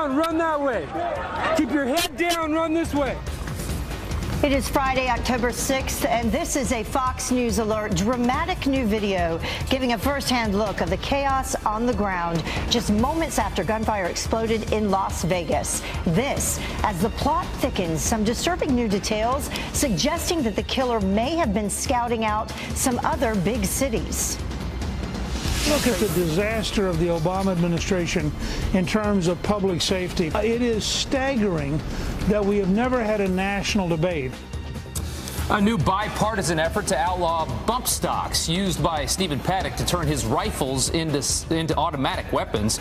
down, run that way. Keep your head down, run this way. It is Friday, October 6th, and this is a Fox News alert. Dramatic new video giving a first-hand look of the chaos on the ground just moments after gunfire exploded in Las Vegas. This, as the plot thickens, some disturbing new details suggesting that the killer may have been scouting out some other big cities. Look at the disaster of the Obama administration in terms of public safety. It is staggering that we have never had a national debate. A new bipartisan effort to outlaw bump stocks used by Stephen Paddock to turn his rifles into automatic weapons.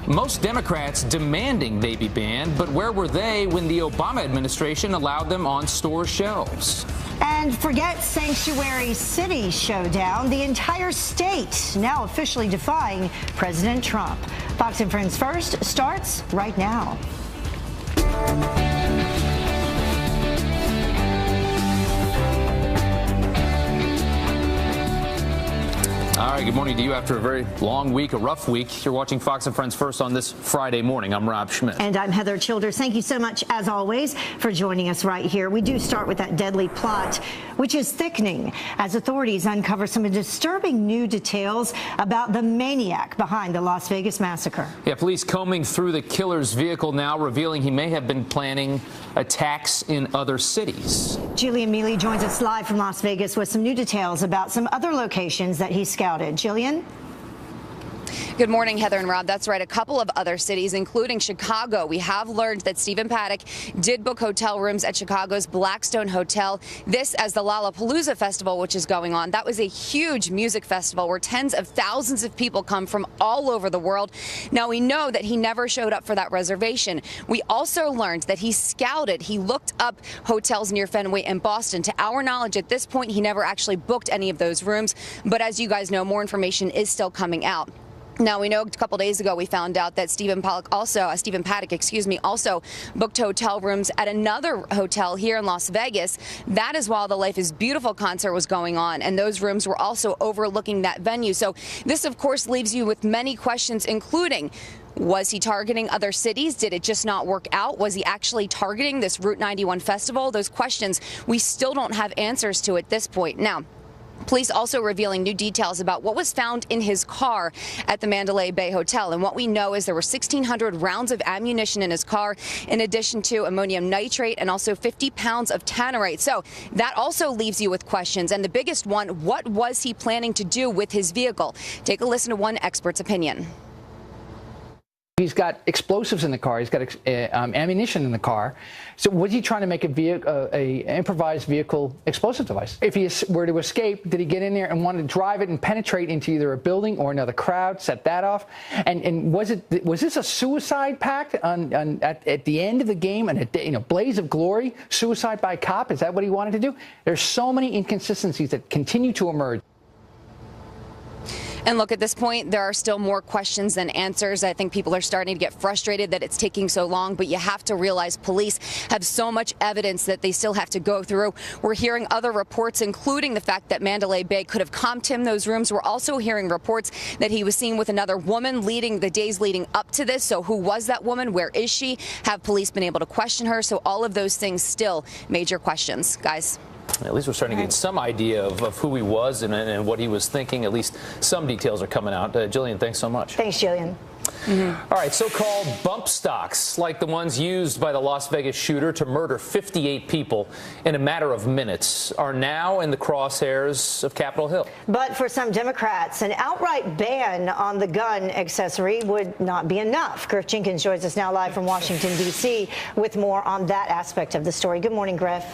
Most Democrats demanding they be banned, but where were they when the Obama administration allowed them on store shelves? And forget Sanctuary City showdown. The entire state now officially defying President Trump. Fox and Friends First starts right now. All right, good morning to you after a very long week, a rough week. You're watching Fox and Friends First on this Friday morning. I'm Rob Schmidt. And I'm Heather Childers. Thank you so much, as always, for joining us right here. We do start with that deadly plot, which is thickening as authorities uncover some disturbing new details about the maniac behind the Las Vegas massacre. Yeah, police combing through the killer's vehicle now, revealing he may have been planning attacks in other cities. Jillian Mealy joins us live from Las Vegas with some new details about some other locations that he scouted. Jillian? Good morning, Heather and Rob. That's right. A couple of other cities, including Chicago. We have learned that Stephen Paddock did book hotel rooms at Chicago's Blackstone Hotel. This as the Lollapalooza Festival, which is going on. That was a huge music festival where tens of thousands of people come from all over the world. Now, we know that he never showed up for that reservation. We also learned that he scouted. He looked up hotels near Fenway and Boston. To our knowledge, at this point, he never actually booked any of those rooms. But as you guys know, more information is still coming out. Now, we know a couple days ago we found out that Stephen Paddock also booked hotel rooms at another hotel here in Las Vegas. That is while the Life is Beautiful concert was going on, and those rooms were also overlooking that venue. So this, of course, leaves you with many questions, including, was he targeting other cities? Did it just not work out? Was he actually targeting this Route 91 festival? Those questions we still don't have answers to at this point. Now, police also revealing new details about what was found in his car at the Mandalay Bay Hotel. And what we know is there were 1,600 rounds of ammunition in his car, in addition to ammonium nitrate and also 50 pounds of tannerite. So that also leaves you with questions. And the biggest one, what was he planning to do with his vehicle? Take a listen to one expert's opinion. He's got explosives in the car. He's got ammunition in the car. So was he trying to make a improvised vehicle explosive device? If he were to escape, did he get in there and want to drive it and penetrate into either a building or another crowd, set that off? And was this a suicide pact at the end of the game and a blaze of glory, suicide by cop? Is that what he wanted to do? There's so many inconsistencies that continue to emerge. And look, at this point, there are still more questions than answers. I think people are starting to get frustrated that it's taking so long, but you have to realize police have so much evidence that they still have to go through. We're hearing other reports, including the fact that Mandalay Bay could have comped him those rooms. We're also hearing reports that he was seen with another woman leading the days leading up to this. So who was that woman? Where is she? Have police been able to question her? So all of those things still major questions, guys. At least we're starting to get some idea of who he was and what he was thinking. At least some details are coming out. Jillian, thanks so much. Thanks, Jillian. All right, so-called bump stocks, like the ones used by the Las Vegas shooter to murder 58 people in a matter of minutes, are now in the crosshairs of Capitol Hill. But for some Democrats, an outright ban on the gun accessory would not be enough. Griff Jenkins joins us now live from Washington, D.C. with more on that aspect of the story. Good morning, Griff.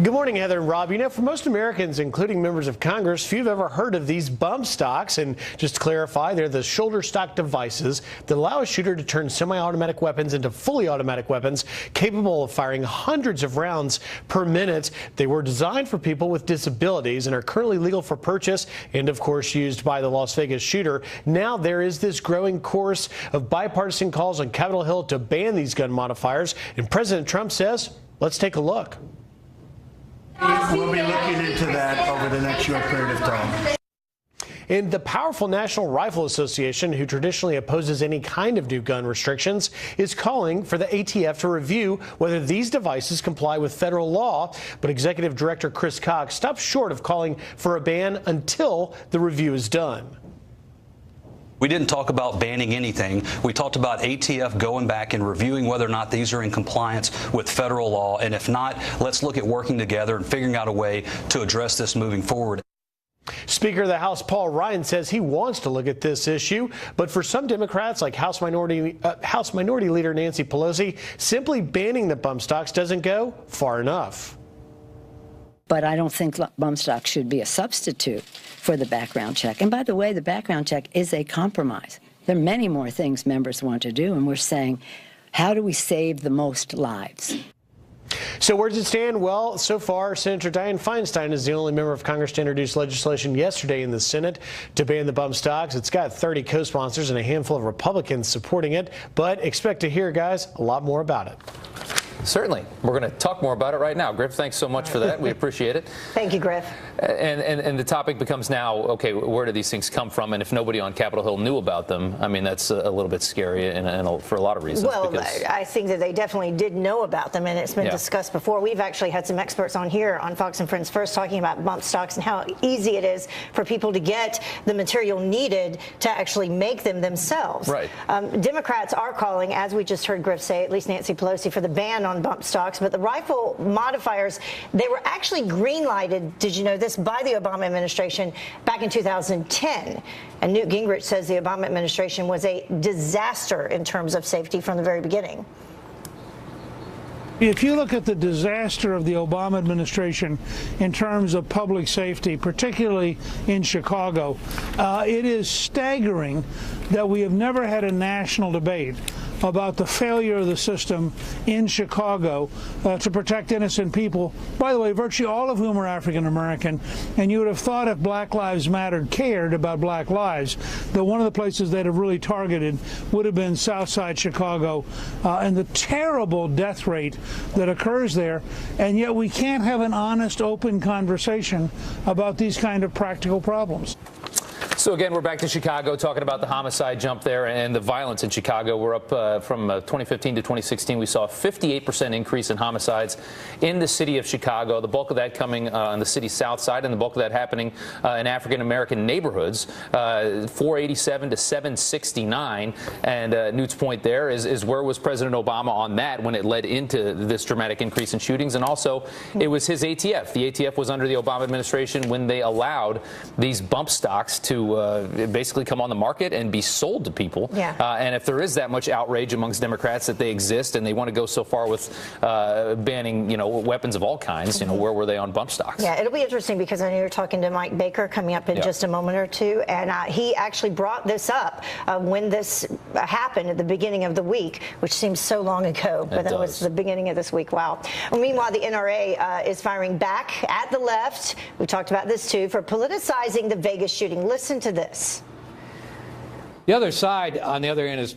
Good morning, Heather and Rob. You know, for most Americans, including members of Congress, few have ever heard of these bump stocks. And just to clarify, they're the shoulder stock devices that allow a shooter to turn semi-automatic weapons into fully automatic weapons capable of firing hundreds of rounds per minute. They were designed for people with disabilities and are currently legal for purchase and, of course, used by the Las Vegas shooter. Now there is this growing chorus of bipartisan calls on Capitol Hill to ban these gun modifiers. And President Trump says, let's take a look. We'll be looking into that over the next short period of time. And the powerful National Rifle Association, who traditionally opposes any kind of new gun restrictions, is calling for the ATF to review whether these devices comply with federal law. But Executive Director CHRİS stopped short of calling for a ban until the review is done. We didn't talk about banning anything. We talked about ATF going back and reviewing whether or not these are in compliance with federal law. And if not, let's look at working together and figuring out a way to address this moving forward. Speaker of the House Paul Ryan says he wants to look at this issue, but for some Democrats like House Minority Leader Nancy Pelosi, simply banning the bump stocks doesn't go far enough. But I don't think bump stocks should be a substitute for the background check. And by the way, the background check is a compromise. There are many more things members want to do, and we're saying, how do we save the most lives? So where does it stand? Well, so far, Senator Dianne Feinstein is the only member of Congress to introduce legislation yesterday in the Senate to ban the bump stocks. It's got 30 co-sponsors and a handful of Republicans supporting it. But expect to hear, guys, a lot more about it. Certainly. We're going to talk more about it right now. Griff, thanks so much for that. We appreciate it. Thank you, Griff. And the topic becomes now, okay, where do these things come from? And if nobody on Capitol Hill knew about them, I mean, that's a little bit scary and for a lot of reasons. Well, I think that they definitely did know about them, and it's been discussed before. We've actually had some experts on here on Fox and Friends First talking about bump stocks and how easy it is for people to get the material needed to actually make them themselves. Right. Democrats are calling, as we just heard Griff say, at least Nancy Pelosi, for the ban on bump stocks, but the rifle modifiers, they were actually green-lighted, did you know this, by the Obama administration back in 2010. And Newt Gingrich says the Obama administration was a disaster in terms of safety from the very beginning. If you look at the disaster of the Obama administration in terms of public safety, particularly in Chicago, it is staggering that we have never had a national debate about the failure of the system in Chicago to protect innocent people, by the way, virtually all of whom are African American. And you would have thought if Black Lives Mattered cared about black lives, that one of the places they'd have really targeted would have been Southside Chicago and the terrible death rate that occurs there. And yet we can't have an honest, open conversation about these kind of practical problems. So again, we're back to Chicago talking about the homicide jump there and the violence in Chicago. We're up from 2015 to 2016. We saw a 58% increase in homicides in the city of Chicago. The bulk of that coming on the city's south side, and the bulk of that happening in African-American neighborhoods. 487 to 769. And Newt's point there is where was President Obama on that when it led into this dramatic increase in shootings? And also, it was his ATF. The ATF was under the Obama administration when they allowed these bump stocks to basically come on the market and be sold to people. Yeah. And if there is that much outrage amongst Democrats that they exist and they want to go so far with banning, weapons of all kinds, where were they on bump stocks? Yeah, it'll be interesting because I know you're talking to Mike Baker coming up in just a moment or two, and he actually brought this up when this happened at the beginning of the week, which seems so long ago, but that was the beginning of this week. Wow. Well, meanwhile, the NRA is firing back at the left. We talked about this too, for politicizing the Vegas shooting. Listen to this. The other side, on the other hand, has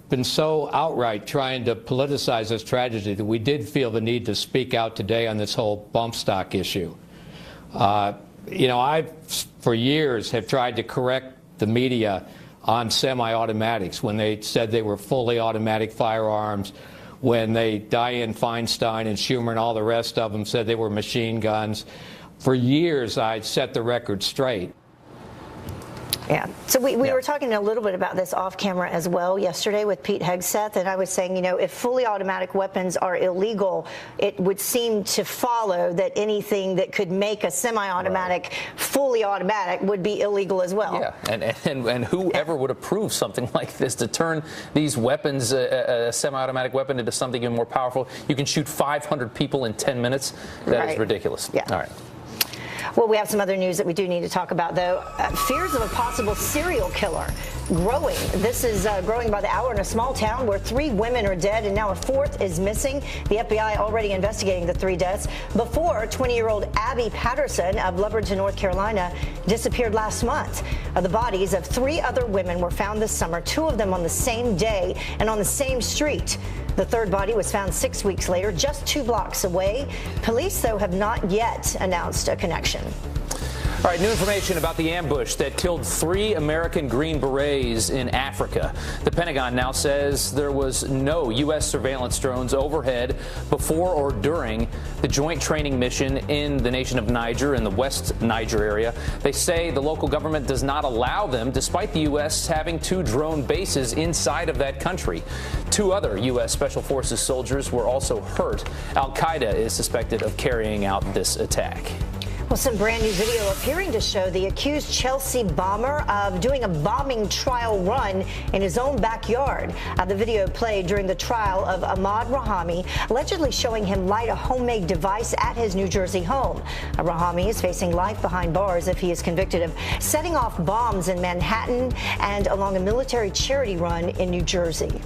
been so outright trying to politicize this tragedy that we did feel the need to speak out today on this whole bump stock issue. I, for years, have tried to correct the media on semi-automatics when they said they were fully automatic firearms, when Dianne Feinstein and Schumer and all the rest of them said they were machine guns. For years, I set the record straight. Yeah. So we were talking a little bit about this off camera as well yesterday with Pete Hegseth, and I was saying, if fully automatic weapons are illegal, it would seem to follow that anything that could make a semi-automatic fully automatic would be illegal as well. Yeah, and whoever would approve something like this to turn these weapons, a semi-automatic weapon, into something even more powerful? You can shoot 500 people in 10 minutes. That is ridiculous. Yeah. All right. Well, we have some other news that we do need to talk about, though. Fears of a possible serial killer growing. This is growing by the hour in a small town where 3 women are dead and now a 4th is missing. The FBI already investigating the 3 deaths. Before, 20-year-old Abby Patterson of Lebanon, North Carolina, disappeared last month. The bodies of 3 other women were found this summer, 2 of them on the same day and on the same street. The 3rd body was found 6 weeks later, just 2 blocks away. Police, though, have not yet announced a connection. All right, new information about the ambush that killed 3 American Green Berets in Africa. The Pentagon now says there was no U.S. surveillance drones overhead before or during the joint training mission in the nation of Niger in the West Niger area. They say the local government does not allow them, despite the U.S. having 2 drone bases inside of that country. 2 other U.S. Special Forces soldiers were also hurt. Al-Qaeda is suspected of carrying out this attack. Well, some brand new video appearing to show the accused Chelsea bomber of doing a bombing trial run in his own backyard. The video played during the trial of Ahmad Rahami, allegedly showing him light a homemade device at his New Jersey home. Rahami is facing life behind bars if he is convicted of setting off bombs in Manhattan and along a military charity run in New Jersey.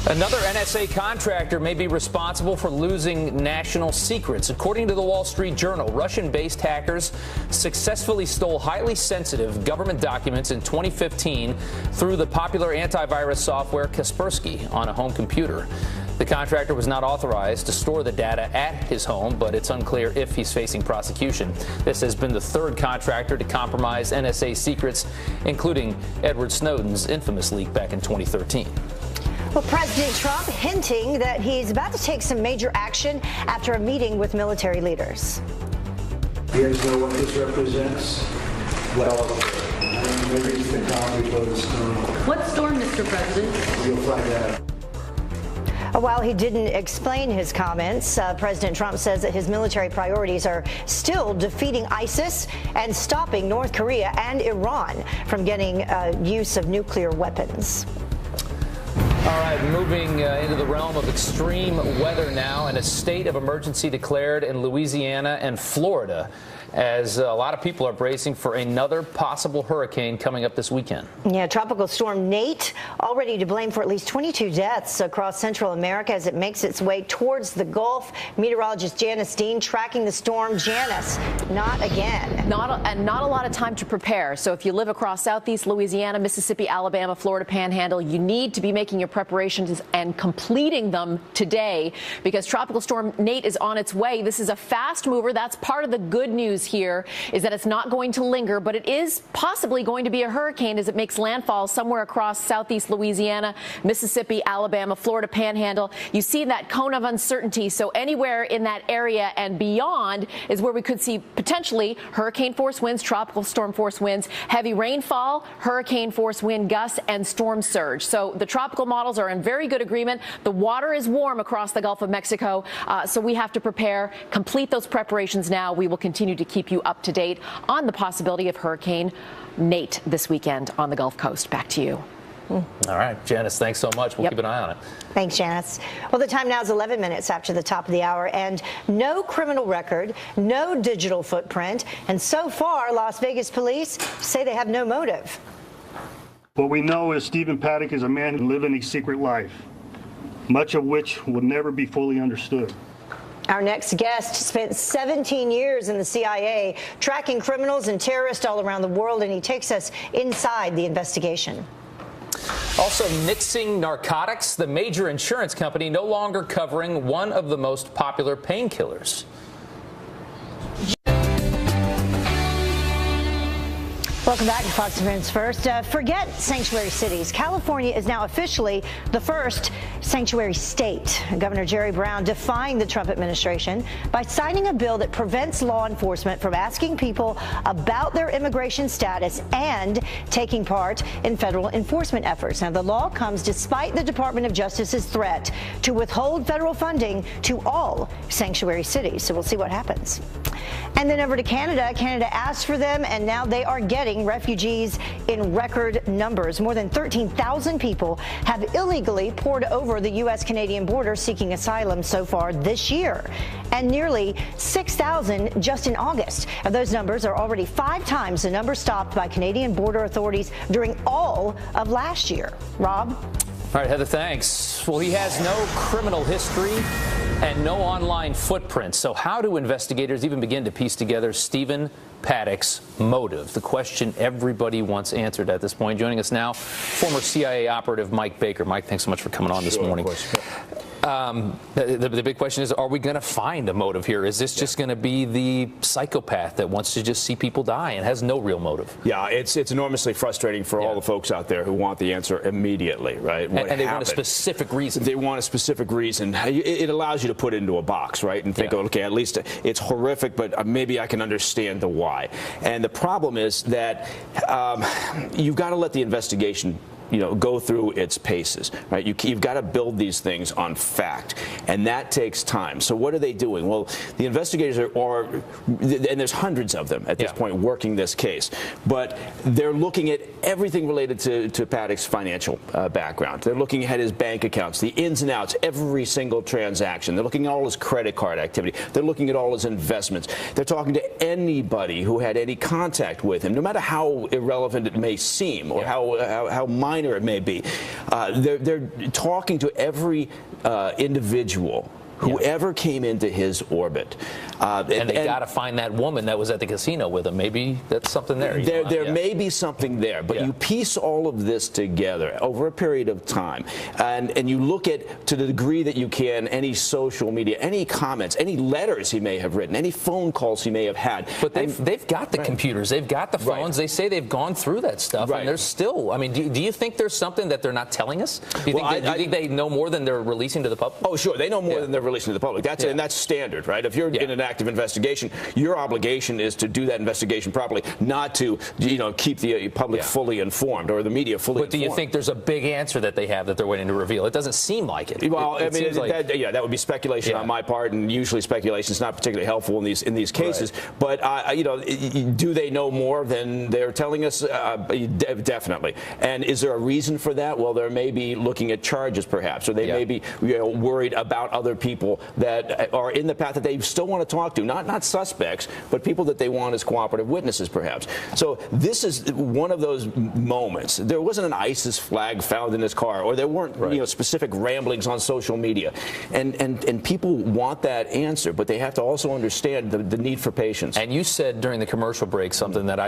Another NSA contractor may be responsible for losing national secrets. According to the Wall Street Journal, Russian-based hackers successfully stole highly sensitive government documents in 2015 through the popular antivirus software Kaspersky on a home computer. The contractor was not authorized to store the data at his home, but it's unclear if he's facing prosecution. This has been the 3rd contractor to compromise NSA secrets, including Edward Snowden's infamous leak back in 2013. Well, President Trump hinting that he's about to take some major action after a meeting with military leaders. You guys know what this represents? Well, maybe it's the calm before the storm. What storm, Mr. President? You'll find out. While he didn't explain his comments, President Trump says that his military priorities are still defeating ISIS and stopping North Korea and Iran from getting use of nuclear weapons. All right, moving into the realm of extreme weather now, and a state of emergency declared in Louisiana and Florida, as a lot of people are bracing for another possible hurricane coming up this weekend. Yeah, Tropical Storm Nate already to blame for at least 22 deaths across Central America as it makes its way towards the Gulf. Meteorologist Janice Dean tracking the storm. Janice, not again. Not a lot of time to prepare. So if you live across Southeast Louisiana, Mississippi, Alabama, Florida Panhandle, you need to be making your preparations and completing them today because Tropical Storm Nate is on its way. This is a fast mover. That's part of the good news here is that it's not going to linger, but it is possibly going to be a hurricane as it makes landfall somewhere across Southeast Louisiana, Mississippi, Alabama, Florida Panhandle. You see that cone of uncertainty. So anywhere in that area and beyond is where we could see potentially hurricane force winds, tropical storm force winds, heavy rainfall, hurricane force wind gusts, and storm surge. So the tropical models are in very good agreement. The water is warm across the Gulf of Mexico, so we have to prepare, complete those preparations now. We will continue to keep you up to date on the possibility of Hurricane Nate this weekend on the Gulf Coast. Back to you. All right, Janice, thanks so much. We'll keep an eye on it. Thanks, Janice. Well, the time now is 11 minutes after the top of the hour, and no criminal record, no digital footprint, and so far, Las Vegas police say they have no motive. What we know is Stephen Paddock is a man who lived a secret life, much of which will never be fully understood. Our next guest spent 17 years in the CIA, tracking criminals and terrorists all around the world, and he takes us inside the investigation. Also, Nixing Narcotics, the major insurance company no longer covering one of the most popular painkillers. Welcome back to Fox News First. Forget sanctuary cities. California is now officially the first sanctuary state. Governor Jerry Brown defying the Trump administration by signing a bill that prevents law enforcement from asking people about their immigration status and taking part in federal enforcement efforts. Now, the law comes despite the Department of Justice's threat to withhold federal funding to all sanctuary cities. So we'll see what happens. And then over to Canada. Canada asked for them, and now they are getting refugees in record numbers. More than 13,000 people have illegally poured over the U.S.-Canadian border seeking asylum so far this year, and nearly 6,000 just in August. And those numbers are already 5 times the number stopped by Canadian border authorities during all of last year. Rob? All right, Heather, thanks. Well, he has no criminal history and no online footprint. So how do investigators even begin to piece together Stephen Paddock's motive? The question everybody wants answered at this point. Joining us now, former CIA operative Mike Baker. Mike, thanks so much for coming on this morning. The big question is, are we going to find a motive here? Is this just going to be the psychopath that wants to just see people die and has no real motive? Yeah, it's enormously frustrating for all the folks out there who want the answer immediately, right? And they want a specific reason. They want a specific reason. It allows you to put it into a box, right? And think, okay, at least it's horrific, but maybe I can understand the why. And the problem is that you've got to let the investigation go through its paces, right? You've got to build these things on fact, and that takes time. So what are they doing? Well, the investigators are and there's hundreds of them at this point working this case, but they're looking at everything related to Paddock's financial background. They're looking at his bank accounts, the ins and outs, every single transaction. They're looking at all his credit card activity. They're looking at all his investments. They're talking to anybody who had any contact with him, no matter how irrelevant it may seem or how minor it may be. They're talking to every individual whoever came into his orbit. And they got to find that woman that was at the casino with him. Maybe that's something there. There may be something there, but you piece all of this together over a period of time, and you look at, to the degree that you can, any social media, any comments, any letters he may have written, any phone calls he may have had. But they've got the computers, they've got the phones. They say they've gone through that stuff, and there's still, I mean, do you think there's something that they're not telling us? Do you think they know more than they're releasing to the public? Oh, sure, they know more than they're releasing to the public. And that's standard, right? If you're in an active investigation, your obligation is to do that investigation properly, not to keep the public fully informed or the media fully informed. But do you think there's a big answer that they have that they're waiting to reveal? It doesn't seem like it. Well, I mean, that would be speculation on my part, and usually speculation is not particularly helpful in these cases. But do they know more than they're telling us? Definitely. And is there a reason for that? Well, they may be looking at charges, perhaps, or they may be worried about other people that are in the path that they still want to talk to, not suspects, but people that they want as cooperative witnesses, perhaps. So this is one of those moments. There wasn't an ISIS flag found in his car, or there weren't specific ramblings on social media, and people want that answer, but they have to also understand the need for patience. And you said during the commercial break something that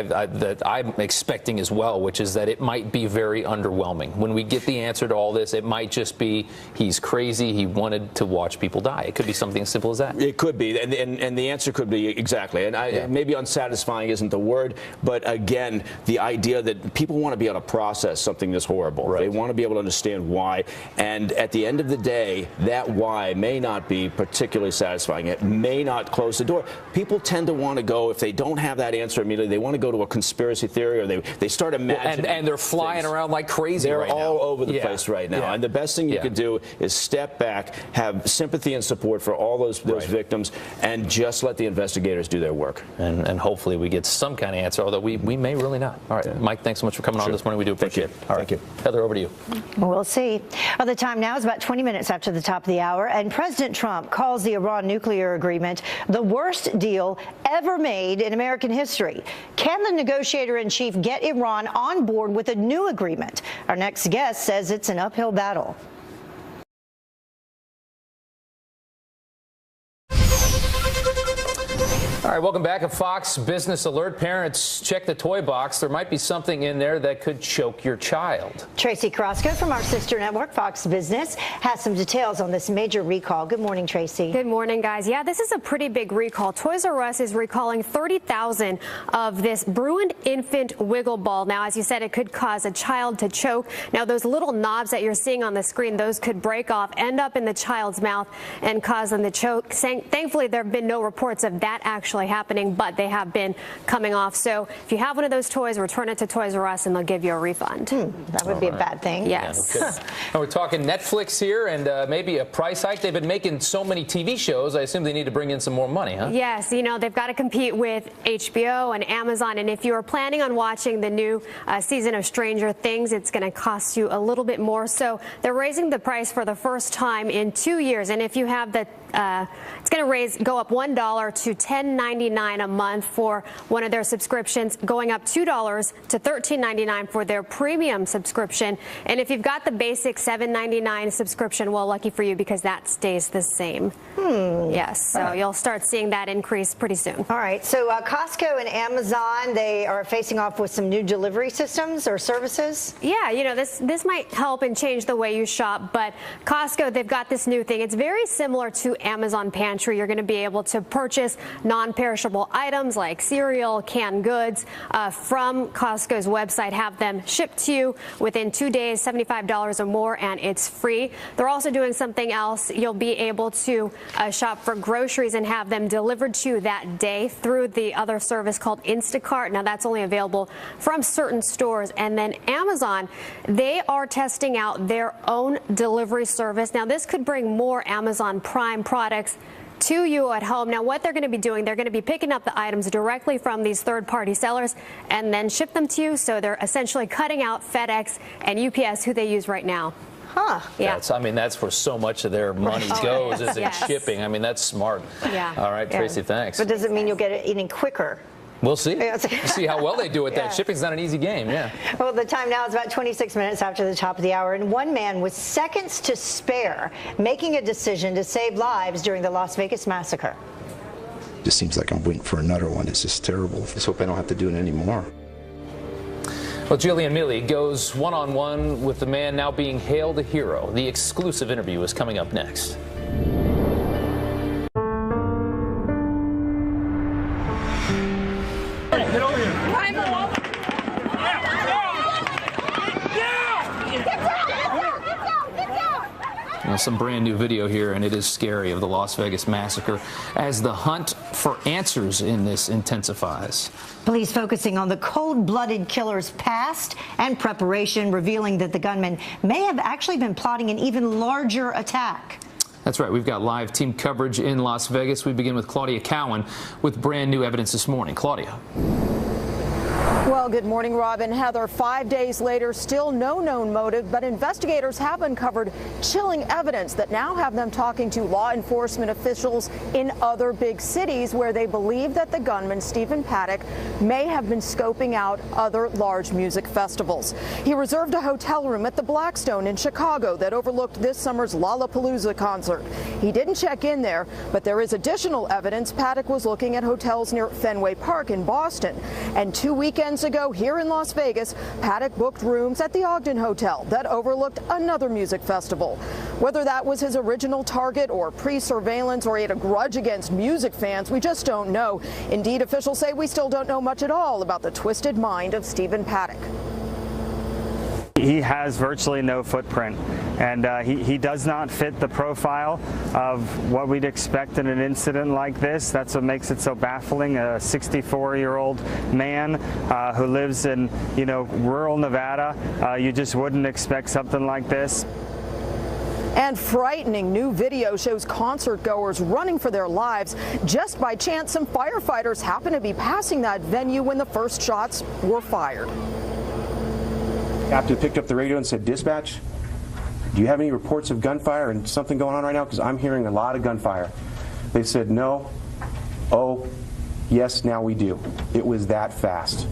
I'm expecting as well, which is that it might be very underwhelming. When we get the answer to all this, it might just be he's crazy, he wanted to watch people die. It could be something as simple as that. It could be, and the answer could be exactly. And maybe unsatisfying isn't the word, but again, the idea that people want to be able to process something this horrible. They want to be able to understand why, and at the end of the day, that why may not be particularly satisfying. It may not close the door. People tend to want to go, if they don't have that answer immediately, they want to go to a conspiracy theory, or they start imagining. And they're flying around like crazy They're right now. all over the place right now. And the best thing you can do is step back, have sympathy and support for all those victims, and just let the investigators do their work. And hopefully we get some kind of answer, although we may really not. All right, Mike, thanks so much for coming on this morning. We do appreciate it. All right. Thank you. Heather, over to you. We'll see. Well, the time now is about 20 minutes after the top of the hour, and President Trump calls the Iran nuclear agreement the worst deal ever made in American history. Can the negotiator-in-chief get Iran on board with a new agreement? Our next guest says it's an uphill battle. All right, welcome back. A Fox Business Alert. Parents, check the toy box. There might be something in there that could choke your child. Tracy Carrasco from our sister network, Fox Business, has some details on this major recall. Good morning, Tracy. Good morning, guys. Yeah, this is a pretty big recall. Toys R Us is recalling 30,000 of this Bruin infant wiggle ball. Now, as you said, it could cause a child to choke. Now, those little knobs that you're seeing on the screen, those could break off, end up in the child's mouth, and cause them to choke. Thankfully, there have been no reports of that actually happening, but they have been coming off. So if you have one of those toys, return it to Toys R Us and they'll give you a refund. That would be a bad thing. Yes. Yeah, and we're talking Netflix here, and maybe a price hike. They've been making so many TV shows, I assume they need to bring in some more money, huh? Yes, they've got to compete with HBO and Amazon, and if you are planning on watching the new season of Stranger Things, it's going to cost you a little bit more. So they're raising the price for the first time in 2 years, and if you have the it's going to go up $1 to $10.99 $9.99 a month for one of their subscriptions, going up $2 to $13.99 for their premium subscription. And if you've got the basic $7.99 subscription, well, lucky for you, because that stays the same. Yes, so you'll start seeing that increase pretty soon. All right, so Costco and Amazon, they are facing off with some new delivery systems or services? Yeah, you know, this might help and change the way you shop, but Costco, they've got this new thing. It's very similar to Amazon Pantry. You're going to be able to purchase non-perishable items like cereal, canned goods from Costco's website, have them shipped to you within 2 days, $75 or more, and it's free. They're also doing something else. You'll be able to shop for groceries and have them delivered to you that day through the other service called Instacart. Now, that's only available from certain stores. And then Amazon, they are testing out their own delivery service. Now, this could bring more Amazon Prime products to you at home. Now, what they're going to be doing, they're going to be picking up the items directly from these third-party sellers and then ship them to you. So they're essentially cutting out FedEx and UPS, who they use right now. Huh. Yeah. I mean, that's where so much of their money goes is in shipping. I mean, that's smart. Yeah. All right, Tracy, thanks. But does it mean you'll get it eating quicker? We'll see. See how well they do at that. Shipping's not an easy game, yeah. Well, the time now is about 26 minutes after the top of the hour, and one man with seconds to spare making a decision to save lives during the Las Vegas massacre. It just seems like I'm waiting for another one. It's just terrible. I just hope I don't have to do it anymore. Well, Jillian Milley goes one-on-one with the man now being hailed a hero. The exclusive interview is coming up next. Get over here. Well, some brand new video here, and it is scary, of the Las Vegas massacre as the hunt for answers in this intensifies. Police focusing on the cold-blooded killer's past and preparation, revealing that the gunman may have actually been plotting an even larger attack. That's right. We've got live team coverage in Las Vegas. We begin with Claudia Cowan with brand new evidence this morning. Claudia. Well, good morning, Rob and Heather. 5 days later, still no known motive, but investigators have uncovered chilling evidence that now have them talking to law enforcement officials in other big cities where they believe that the gunman, Stephen Paddock, may have been scoping out other large music festivals. He reserved a hotel room at the Blackstone in Chicago that overlooked this summer's Lollapalooza concert. He didn't check in there, but there is additional evidence Paddock was looking at hotels near Fenway Park in Boston. And 2 weekends ago here in Las Vegas, Paddock booked rooms at the Ogden Hotel that overlooked another music festival. Whether that was his original target or pre-surveillance or he had a grudge against music fans, we just don't know. Indeed, officials say we still don't know much at all about the twisted mind of Stephen Paddock. He has virtually no footprint, and he does not fit the profile of what we'd expect in an incident like this. That's what makes it so baffling. A 64-year-old man who lives in, rural Nevada. You just wouldn't expect something like this. And frightening new video shows concert goers running for their lives. Just by chance, some firefighters happened to be passing that venue when the first shots were fired. Captain picked up the radio and said, "Dispatch, do you have any reports of gunfire and something going on right now? Because I'm hearing a lot of gunfire." They said, "No." "Oh, yes, now we do." It was that fast.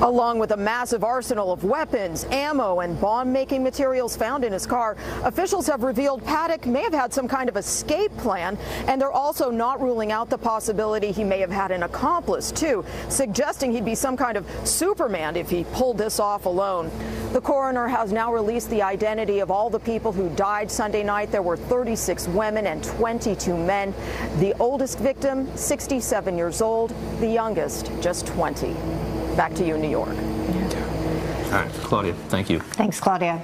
Along with a massive arsenal of weapons, ammo, and bomb-making materials found in his car, officials have revealed Paddock may have had some kind of escape plan, and they're also not ruling out the possibility he may have had an accomplice, too, suggesting he'd be some kind of Superman if he pulled this off alone. The coroner has now released the identity of all the people who died Sunday night. There were 36 women and 22 men. The oldest victim, 67 years old, the youngest, just 20. Back to you in New York. All right, Claudia, thank you. Thanks, Claudia.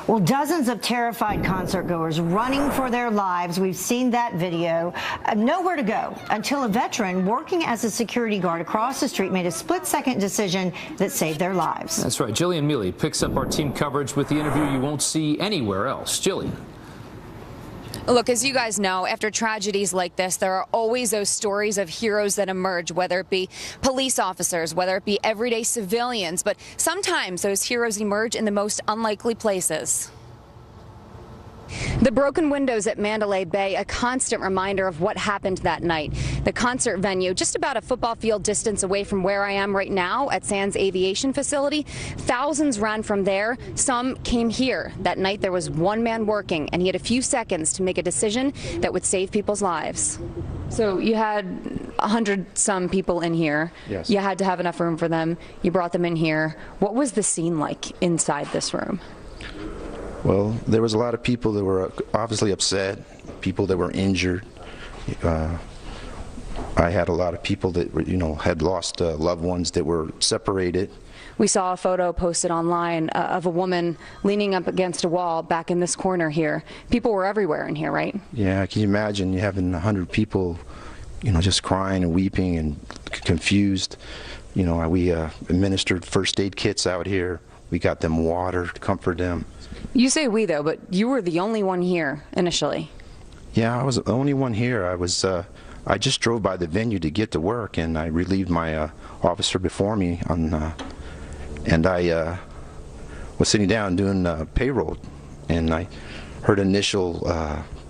Well, dozens of terrified concert goers running for their lives. We've seen that video. Nowhere to go until a veteran working as a security guard across the street made a split-second decision that saved their lives. That's right. Jillian Milley picks up our team coverage with the interview you won't see anywhere else. Jillian. Look, as you guys know, after tragedies like this, there are always those stories of heroes that emerge, whether it be police officers, whether it be everyday civilians. But sometimes those heroes emerge in the most unlikely places. The broken windows at Mandalay Bay, a constant reminder of what happened that night. The concert venue, just about a football field distance away from where I am right now at Sands Aviation Facility. Thousands ran from there. Some came here. That night there was one man working, and he had a few seconds to make a decision that would save people's lives. So you had 100-some people in here. Yes. You had to have enough room for them. You brought them in here. What was the scene like inside this room? Well, there was a lot of people that were obviously upset, people that were injured. I had a lot of people that were, had lost loved ones that were separated. We saw a photo posted online of a woman leaning up against a wall back in this corner here. People were everywhere in here, right? Yeah, can you imagine you having 100 people, just crying and weeping and confused. We administered first aid kits out here. We got them water to comfort them. You say we, though, but you were the only one here initially. Yeah, I was the only one here. I just drove by the venue to get to work, and I relieved my officer before me and I was sitting down doing payroll, and I heard initial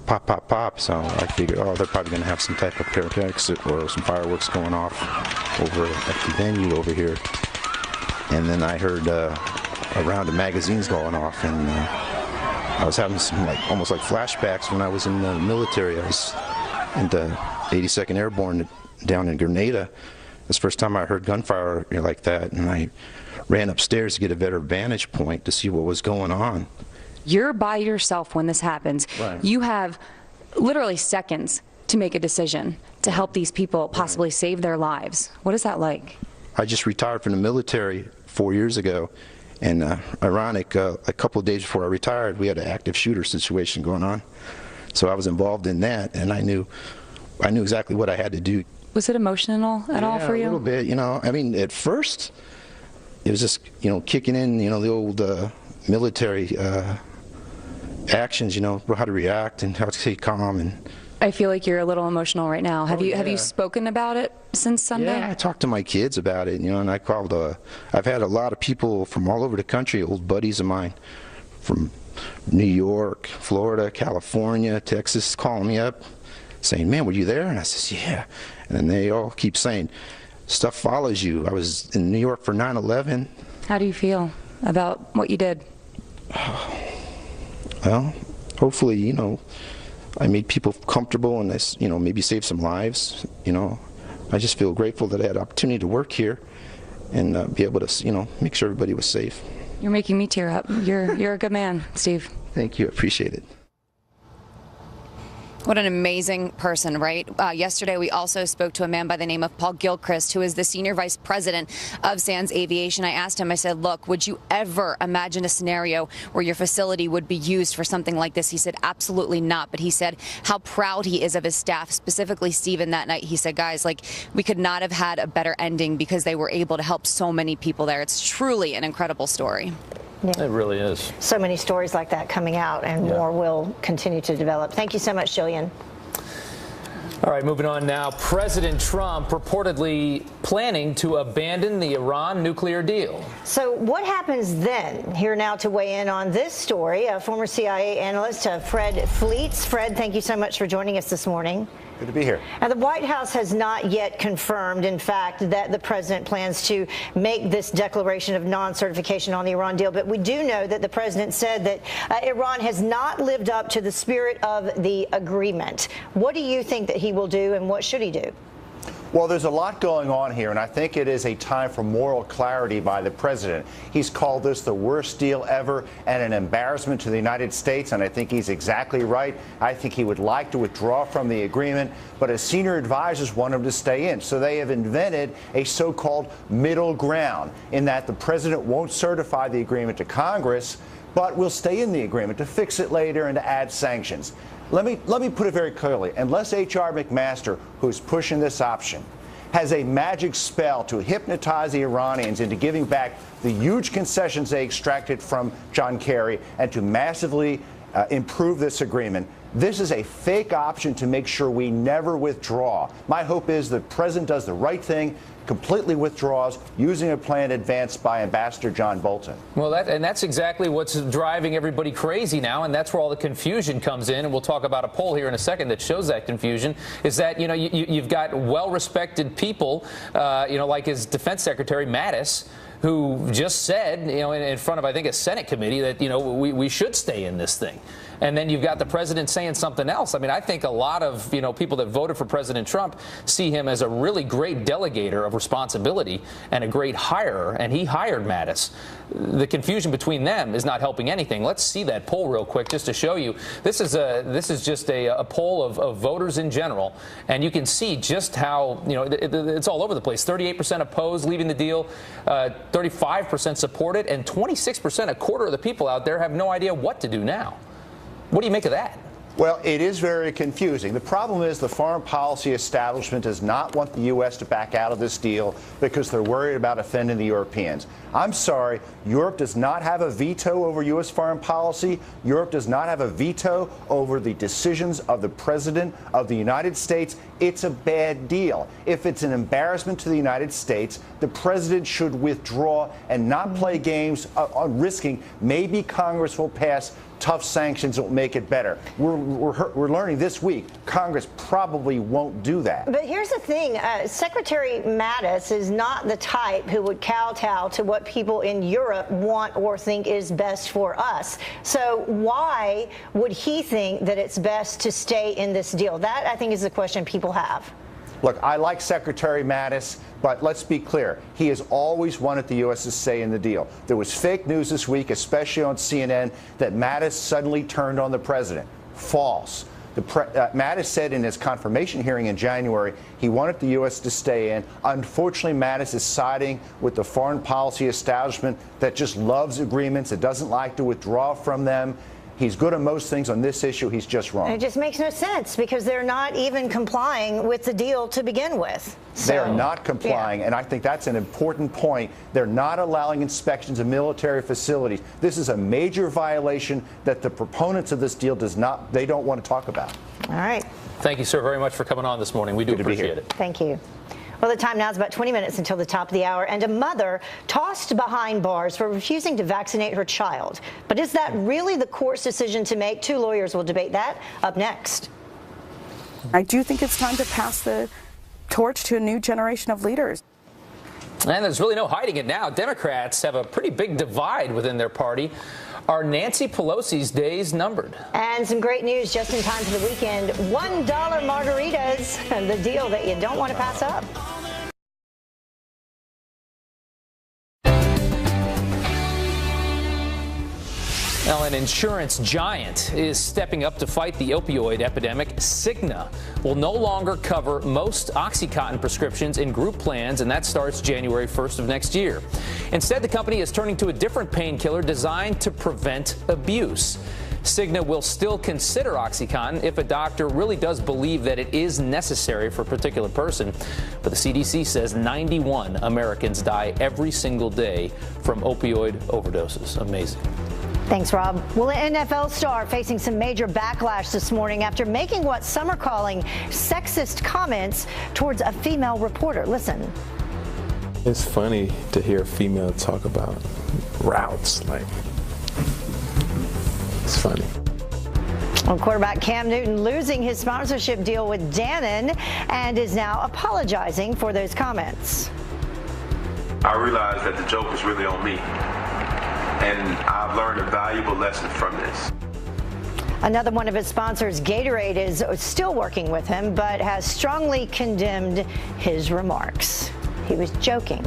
pop, pop, pop. So I figured, oh, they're probably going to have some type of pyrotechnics or some fireworks going off over at the venue over here. And then I heard a round of magazines going off, and I was having some almost like flashbacks when I was in the military. I was in the 82nd Airborne down in Grenada. It's the first time I heard gunfire like that, and I ran upstairs to get a better vantage point to see what was going on. You're by yourself when this happens. Right. You have literally seconds to make a decision to help these people possibly save their lives. What is that like? I just retired from the military 4 years ago, and ironic, a couple of days before I retired, we had an active shooter situation going on. So I was involved in that, and I knew exactly what I had to do. Was it emotional at all for you? A little bit, I mean, at first, it was just, kicking in, the old military actions, how to react and how to stay calm. And I feel like you're a little emotional right now. Have you spoken about it since Sunday? Yeah, I talked to my kids about it, and I called. I've had a lot of people from all over the country, old buddies of mine, from New York, Florida, California, Texas, calling me up, saying, "Man, were you there?" And I says, "Yeah." And then they all keep saying, "Stuff follows you." I was in New York for 9/11. How do you feel about what you did? Well, hopefully, I made people comfortable and this, maybe save some lives. I just feel grateful that I had the opportunity to work here and be able to, make sure everybody was safe. You're making me tear up. You're a good man, Steve. Thank you. I appreciate it. What an amazing person, right? Yesterday, we also spoke to a man by the name of Paul Gilchrist, who is the senior vice president of Sands Aviation. I asked him, I said, look, would you ever imagine a scenario where your facility would be used for something like this? He said, absolutely not. But he said how proud he is of his staff, specifically Stephen that night. He said, guys, we could not have had a better ending because they were able to help so many people there. It's truly an incredible story. Yeah. It really is. So many stories like that coming out, and more will continue to develop. Thank you so much, Jillian. All right, moving on now. President Trump reportedly planning to abandon the Iran nuclear deal. So what happens then? Here now to weigh in on this story, former CIA analyst Fred Fleets. Fred, thank you so much for joining us this morning. Good to be here. Now, the White House has not yet confirmed, in fact, that the president plans to make this declaration of non-certification on the Iran deal. But we do know that the president said that Iran has not lived up to the spirit of the agreement. What do you think that he will do, and what should he do? Well, there's a lot going on here, and I think it is a time for moral clarity by the president. He's called this the worst deal ever and an embarrassment to the United States, and I think he's exactly right. I think he would like to withdraw from the agreement, but his senior advisors want him to stay in. So they have invented a so-called middle ground in that the president won't certify the agreement to Congress, but will stay in the agreement to fix it later and to add sanctions. Let me put it very clearly. Unless H.R. McMaster, who's pushing this option, has a magic spell to hypnotize the Iranians into giving back the huge concessions they extracted from John Kerry and to massively improve this agreement, This is a fake option to make sure we never withdraw. My hope is the president does the right thing, completely withdraws, using a plan advanced by Ambassador John Bolton. Well, that's exactly what's driving everybody crazy now, and that's where all the confusion comes in. And we'll talk about a poll here in a second that shows that confusion. Is that you've got well-respected people, like his Defense Secretary Mattis, who just said, in front of, I think, a Senate committee that, we should stay in this thing. And then you've got the president saying something else. I mean, I think a lot of, people that voted for President Trump see him as a really great delegator of responsibility and a great hirer, and he hired Mattis. The confusion between them is not helping anything. Let's see that poll real quick just to show you. This is just a poll of voters in general, and you can see just how, it's all over the place. 38% oppose leaving the deal, 35% support it, and 26%, a quarter of the people out there, have no idea what to do now. What do you make of that? Well, it is very confusing. The problem is the foreign policy establishment does not want the U.S. to back out of this deal because they're worried about offending the Europeans. I'm sorry, Europe does not have a veto over U.S. foreign policy. Europe does not have a veto over the decisions of the President of the United States. It's a bad deal. If it's an embarrassment to the United States, the President should withdraw and not play games on risking maybe Congress will pass tough sanctions that will make it better. We're learning this week Congress probably won't do that. But here's the thing. Secretary Mattis is not the type who would kowtow to what people in Europe want or think is best for us. So why would he think that it's best to stay in this deal? That, I think, is the question people have. Look, I like Secretary Mattis, but let's be clear. He has always wanted the U.S. to stay in the deal. There was fake news this week, especially on CNN, that Mattis suddenly turned on the president. False. Mattis said in his confirmation hearing in January he wanted the U.S. to stay in. Unfortunately, Mattis is siding with the foreign policy establishment that just loves agreements. It doesn't like to withdraw from them. He's good on most things. On this issue, he's just wrong. It just makes no sense because they're not even complying with the deal to begin with. So, they're not complying, and I think that's an important point. They're not allowing inspections of military facilities. This is a major violation that the proponents of this deal they don't want to talk about. All right. Thank you, sir, very much for coming on this morning. We do appreciate it. Thank you. Well, the time now is about 20 minutes until the top of the hour, and a mother tossed behind bars for refusing to vaccinate her child. But is that really the court's decision to make? Two lawyers will debate that up next. I do think it's time to pass the torch to a new generation of leaders. And there's really no hiding it now. Democrats have a pretty big divide within their party. Are Nancy Pelosi's days numbered? And some great news just in time for the weekend. $1 margaritas, the deal that you don't want to pass up. Now, an insurance giant is stepping up to fight the opioid epidemic. Cigna will no longer cover most OxyContin prescriptions in group plans, and that starts January 1st of next year. Instead, the company is turning to a different painkiller designed to prevent abuse. Cigna will still consider OxyContin if a doctor really does believe that it is necessary for a particular person. But the CDC says 91 Americans die every single day from opioid overdoses. Amazing. Thanks, Rob. Well, an NFL star facing some major backlash this morning after making what some are calling sexist comments towards a female reporter. Listen. It's funny to hear a female talk about routes. It's funny. Well, quarterback Cam Newton losing his sponsorship deal with Dannon and is now apologizing for those comments. I realized that the joke was really on me. And I've learned a valuable lesson from this. Another one of his sponsors, Gatorade, is still working with him, but has strongly condemned his remarks. He was joking.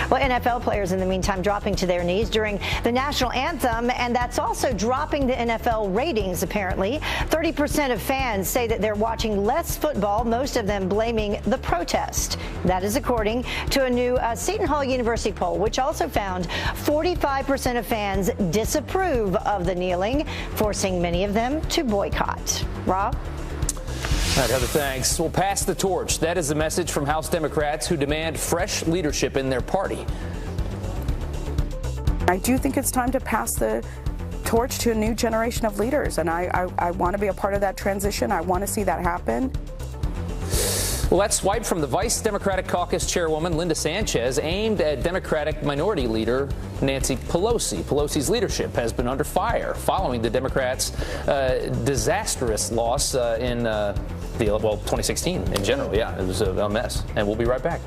Well, NFL players in the meantime dropping to their knees during the national anthem, and that's also dropping the NFL ratings, apparently. 30% of fans say that they're watching less football, most of them blaming the protest. That is according to a new Seton Hall University poll, which also found 45% of fans disapprove of the kneeling, forcing many of them to boycott. Rob? All right, Heather, thanks. We'll pass the torch. That is the message from House Democrats who demand fresh leadership in their party. I do think it's time to pass the torch to a new generation of leaders. And I want to be a part of that transition. I want to see that happen. Well, that swipe from the Vice Democratic Caucus Chairwoman Linda Sanchez aimed at Democratic Minority Leader Nancy Pelosi. Pelosi's leadership has been under fire following the Democrats' disastrous loss in 2016 in general. Yeah, it was a mess. And we'll be right back.